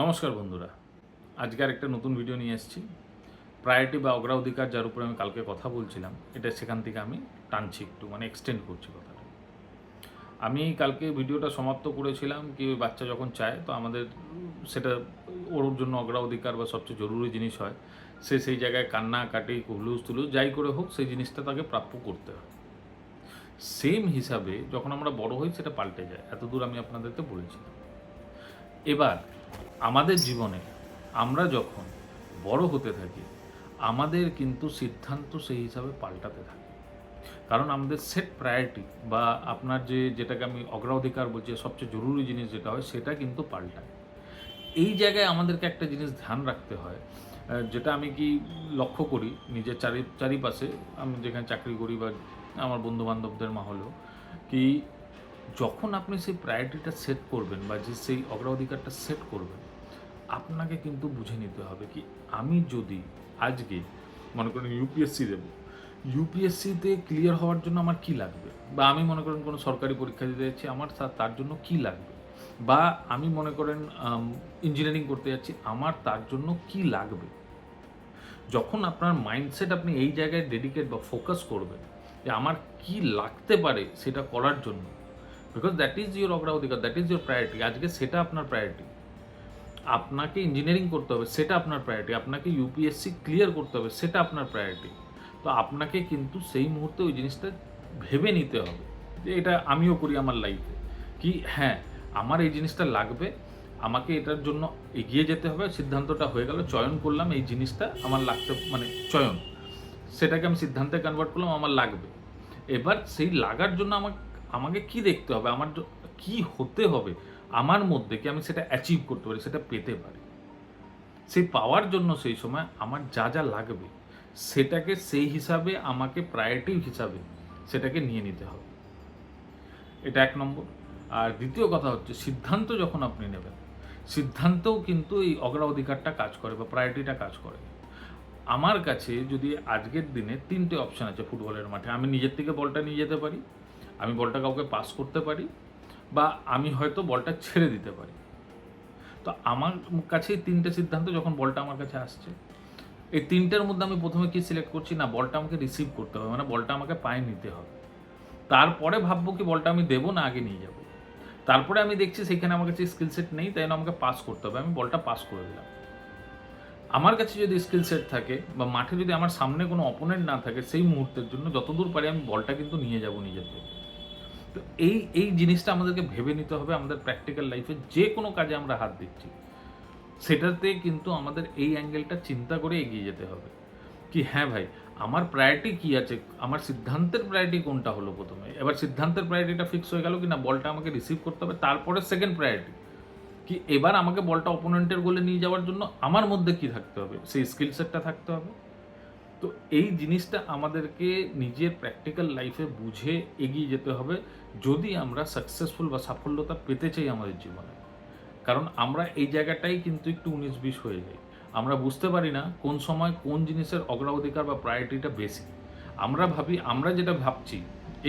নমস্কার বন্ধুরা, আজকে একটা নতুন ভিডিও নিয়ে এসেছি। প্রায়োরিটি বা অগ্রাধিকার যার উপরে আমি কালকে কথা বলছিলাম, এটা সেখান থেকে আমি টানছি একটু, মানে এক্সটেন্ড করছি কথাটা। আমি কালকে ভিডিওটা সমাপ্ত করেছিলাম কি ওই বাচ্চা যখন চায় তো আমাদের সেটা ওর জন্য অগ্রাধিকার বা সবচেয়ে জরুরি জিনিস হয়, সে সেই জায়গায় কান্নাকাটি হুলুস তুলুস যাই করে হোক সেই জিনিসটা তাকে প্রাপ্য করতে হয়। সেম হিসাবে যখন আমরা বড় হই সেটা পাল্টে যায়, এতদূর আমি আপনাদেরকে বলেছিলাম। এবার আমাদের জীবনে আমরা যখন বড় হতে থাকি আমাদের কিন্তু সিদ্ধান্ত সেই হিসাবে পাল্টাতে থাকে, কারণ আমাদের সেট প্রায়োরিটি বা আপনার যেটাকে আমি অগ্রাধিকার বলছি সবচেয়ে জরুরি জিনিস যেটা হয় সেটা কিন্তু পাল্টায়। এই জায়গায় আমাদেরকে একটা জিনিস ধ্যান রাখতে হয়, যেটা আমি কি লক্ষ্য করি নিজের চারিপাশে, আমি যেখানে চাকরি করি বা আমার বন্ধুবান্ধবদের মহলেও, কি যখন আপনি সেই প্রায়োরিটিটা সেট করবেন বা সেই অগ্রাধিকারটা সেট করবেন, আপনাকে কিন্তু বুঝে নিতে হবে কি আমি যদি আজকে মনে করেন ইউপিএসসি দেবো, ইউপিএসসিতে ক্লিয়ার হওয়ার জন্য আমার কি লাগবে, বা আমি মনে করেন কোনো সরকারি পরীক্ষা দিতে যাচ্ছি আমার তার জন্য কি লাগবে, বা আমি মনে করেন ইঞ্জিনিয়ারিং করতে যাচ্ছি আমার তার জন্য কি লাগবে। যখন আপনার মাইন্ডসেট আপনি এই জায়গায় ডেডিকেট বা ফোকাস করবেন যে আমার কি লাগতে পারে সেটা করার জন্য, বিকজ দ্যাট ইজ ইউর অগ্রাধিকার, দ্যাট ইজ ইউর প্রায়োরিটি। আজকে সেটা আপনার প্রায়োরিটি। আপনাকে ইঞ্জিনিয়ারিং করতে হবে সেটা আপনার প্রায়োরিটি, আপনাকে ইউপিএসসি ক্লিয়ার করতে হবে সেটা আপনার প্রায়োরিটি। তো আপনাকে কিন্তু সেই মুহূর্তে ওই জিনিসটা ভেবে নিতে হবে যে এটা আমিও করি আমার লাইফে, কি হ্যাঁ আমার এই জিনিসটা লাগবে, আমাকে এটার জন্য এগিয়ে যেতে হবে। সিদ্ধান্তটা হয়ে গেল, চয়ন করলাম এই জিনিসটা আমার লাগতে, মানে চয়ন, সেটাকে আমি সিদ্ধান্তে কনভার্ট করলাম আমার লাগবে। এবার সেই লাগার জন্য আমাকে আমাকে কি দেখতে হবে, আমার কি হতে হবে আমার মধ্যে, কি আমি সেটা অ্যাচিভ করতে পারি, সেটা পেতে পারি। সেই পাওয়ার জন্য সেই সময় আমার যা যা লাগবে সেটাকে সেই হিসাবে আমাকে প্রায়োরিটি হিসাবে সেটাকে নিয়ে নিতে হবে। এটা এক নম্বর। আর দ্বিতীয় কথা হচ্ছে সিদ্ধান্ত যখন আপনি নেবেন, সিদ্ধান্তেও কিন্তু এই অগ্রাধিকারটা কাজ করে বা প্রায়োরিটিটা কাজ করে। আমার কাছে যদি আজকের দিনে তিনটে অপশান আছে ফুটবলের মাঠে, আমি নিজের থেকে বলটা নিয়ে যেতে পারি, আমি বলটা কাউকে পাস করতে পারি, বা আমি হয়তো বলটা ছেড়ে দিতে পারি। তো আমার কাছে এই তিনটে সিদ্ধান্ত, যখন বলটা আমার কাছে আসছে এই তিনটের মধ্যে আমি প্রথমে কি সিলেক্ট করছি, না বলটা আমাকে রিসিভ করতে হবে, মানে বলটা আমাকে পায়ে নিতে হবে। তারপরে ভাববো কি বলটা আমি দেবো না আগে নিয়ে যাব। তারপরে আমি দেখছি সেখানে আমার কাছে স্কিল সেট নেই, তাই না আমাকে পাস করতে হবে, আমি বলটা পাস করে দিলাম। আমার কাছে যদি স্কিল সেট থাকে বা মাঠে যদি আমার সামনে কোনো অপোনেন্ট না থাকে, সেই মুহূর্তের জন্য যতদূর পারি আমি বলটা কিন্তু নিয়ে যাব নিজের থেকে। তো এই এই জিনিসটা আমাদেরকে ভেবে নিতে হবে আমাদের প্র্যাকটিক্যাল লাইফে যে কোনো কাজে আমরা হাত দিচ্ছি সেটাতে কিন্তু আমাদের এই অ্যাঙ্গেলটা চিন্তা করে এগিয়ে যেতে হবে। কি হ্যাঁ ভাই আমার প্রায়োরিটি কী আছে, আমার সিদ্ধান্তের প্রায়োরিটি কোনটা হলো প্রথমে, এবার সিদ্ধান্তের প্রায়োরিটিটা ফিক্স হয়ে গেল কি না বলটা আমাকে রিসিভ করতে হবে, তারপরে সেকেন্ড প্রায়োরিটি কি এবার আমাকে বলটা অপোনেন্টের গোলে নিয়ে যাওয়ার জন্য আমার মধ্যে কি থাকতে হবে, সেই স্কিল সেটটা থাকতে হবে। তো এই জিনিসটা আমাদেরকে নিজের প্র্যাকটিক্যাল লাইফে বুঝে এগিয়ে যেতে হবে যদি আমরা সাকসেসফুল বা সাফল্যতা পেতে চাই আমাদের জীবনে। কারণ আমরা এই জায়গাটাই কিন্তু একটু 19-20 হয়ে যাই, আমরা বুঝতে পারি না কোন সময় কোন জিনিসের অগ্রাধিকার বা প্রায়োরিটিটা বেশি। আমরা ভাবি আমরা যেটা ভাবছি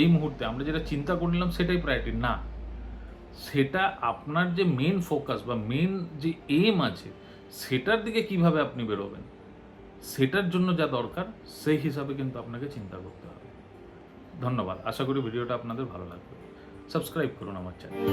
এই মুহূর্তে আমরা যেটা চিন্তা করে নিলাম সেটাই প্রায়োরিটি না, সেটা আপনার যে মেন ফোকাস বা মেন যে এম আছে সেটার দিকে কিভাবে আপনি বেরোবেন, সেটার জন্য যা দরকার সেই হিসাবে কিন্তু আপনাকে চিন্তা করতে হবে। ধন্যবাদ, আশা করি ভিডিওটা আপনাদের ভালো লাগবে। সাবস্ক্রাইব করুন আমার চ্যানেল।